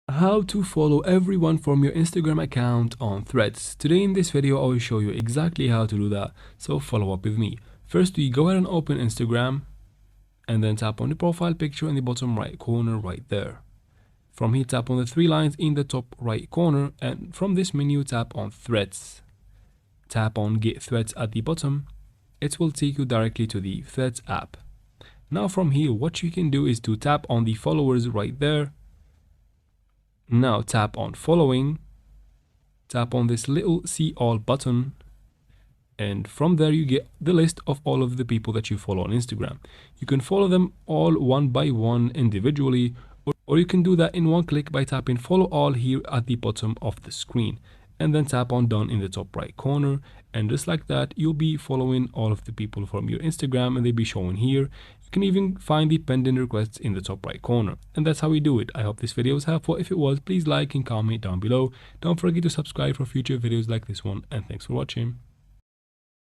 How to follow everyone from your Instagram account on Threads. Today in this video I will show you exactly how to do that, so follow up with me. First, we go ahead and open Instagram and then tap on the profile picture in the bottom right corner right there. From here, tap on the three lines in the top right corner, and from this menu tap on Threads. Tap on Get Threads at the bottom. It will take you directly to the Threads app. Now from here, what you can do is to tap on the followers right there. Now tap on following, tap on this little see all button, and from there you get the list of all of the people that you follow on Instagram. You can follow them all one by one individually, or you can do that in one click by tapping follow all here at the bottom of the screen, and then tap on done in the top right corner, and just like that you'll be following all of the people from your Instagram and they'll be shown here. You can even find the pending requests in the top right corner, and that's how we do it. I hope this video was helpful. If it was, please like and comment down below. Don't forget to subscribe for future videos like this one, and thanks for watching.